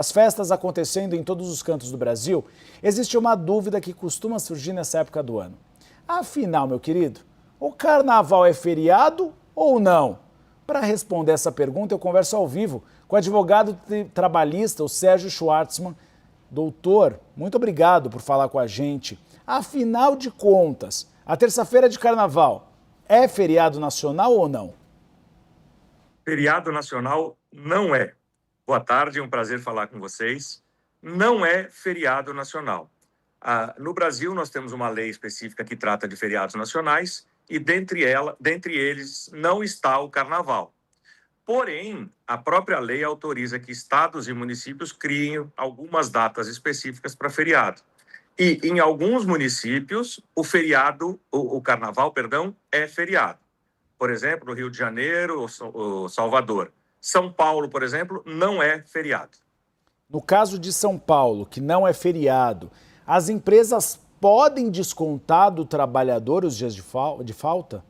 As festas acontecendo em todos os cantos do Brasil, existe uma dúvida que costuma surgir nessa época do ano. Afinal, meu querido, o carnaval é feriado ou não? Para responder essa pergunta, eu converso ao vivo com o advogado trabalhista, o Sérgio Schwartzman. Doutor, muito obrigado por falar com a gente. Afinal de contas, a terça-feira de carnaval é feriado nacional ou não? Feriado nacional não é. Boa tarde, é um prazer falar com vocês. Não é feriado nacional. No Brasil, nós temos uma lei específica que trata de feriados nacionais e, dentre eles, não está o carnaval. Porém, a própria lei autoriza que estados e municípios criem algumas datas específicas para feriado. E, em alguns municípios, o carnaval, é feriado. Por exemplo, no Rio de Janeiro ou Salvador. São Paulo, por exemplo, não é feriado. No caso de São Paulo, que não é feriado, as empresas podem descontar do trabalhador os dias de falta?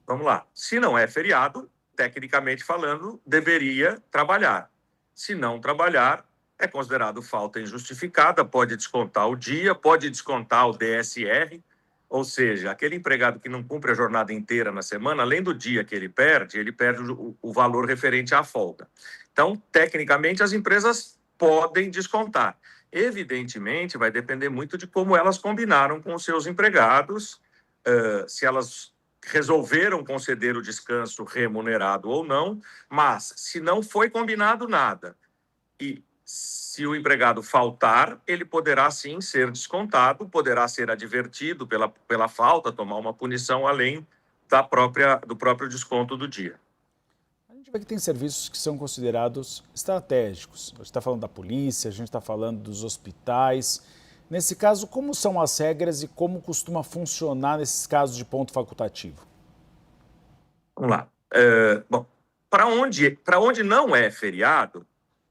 Vamos lá. Se não é feriado, tecnicamente falando, deveria trabalhar. Se não trabalhar, é considerado falta injustificada, pode descontar o dia, pode descontar o DSR, ou seja, aquele empregado que não cumpre a jornada inteira na semana, além do dia que ele perde o valor referente à folga. Então, tecnicamente, as empresas podem descontar. Evidentemente, vai depender muito de como elas combinaram com os seus empregados, se elas resolveram conceder o descanso remunerado ou não, mas se não foi combinado nada e se o empregado faltar, ele poderá sim ser descontado, poderá ser advertido pela falta, tomar uma punição além do próprio desconto do dia. A gente vê que tem serviços que são considerados estratégicos. A gente está falando da polícia, a gente está falando dos hospitais. Nesse caso, como são as regras e como costuma funcionar nesses casos de ponto facultativo? Vamos lá. Bom, para onde não é feriado,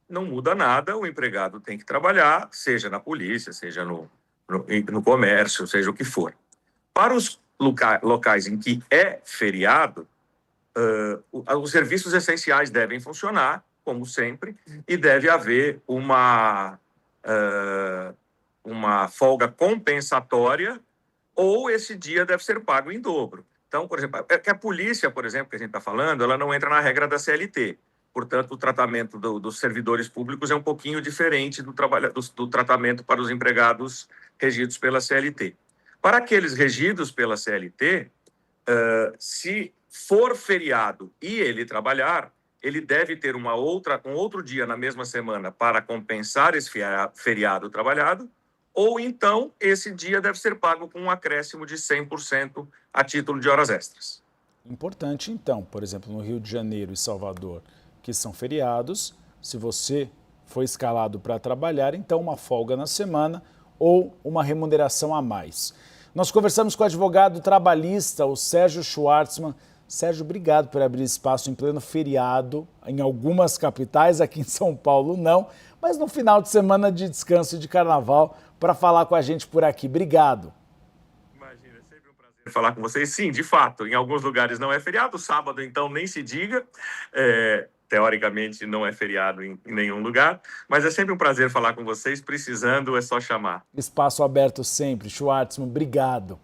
não muda nada, o empregado tem que trabalhar, seja na polícia, seja no comércio, seja o que for. Para os locais em que é feriado, os serviços essenciais devem funcionar, como sempre, e deve haver uma folga compensatória ou esse dia deve ser pago em dobro. Então, por exemplo, a polícia, por exemplo, que a gente está falando, ela não entra na regra da CLT. Portanto, o tratamento dos servidores públicos é um pouquinho diferente do tratamento para os empregados regidos pela CLT. Para aqueles regidos pela CLT, se for feriado e ele trabalhar, ele deve ter um outro dia na mesma semana para compensar esse feriado trabalhado, ou então esse dia deve ser pago com um acréscimo de 100% a título de horas extras. Importante, então, por exemplo, no Rio de Janeiro e Salvador, que são feriados, se você foi escalado para trabalhar, então uma folga na semana ou uma remuneração a mais. Nós conversamos com o advogado trabalhista, o Sérgio Schwartzman. Sérgio, obrigado por abrir espaço em pleno feriado, em algumas capitais, aqui em São Paulo não, mas no final de semana de descanso e de carnaval, para falar com a gente por aqui. Obrigado. Imagina, é sempre um prazer falar com vocês. Sim, de fato, em alguns lugares não é feriado, sábado então nem se diga. Teoricamente não é feriado em nenhum lugar, mas é sempre um prazer falar com vocês, precisando é só chamar. Espaço aberto sempre. Schwartzman, obrigado.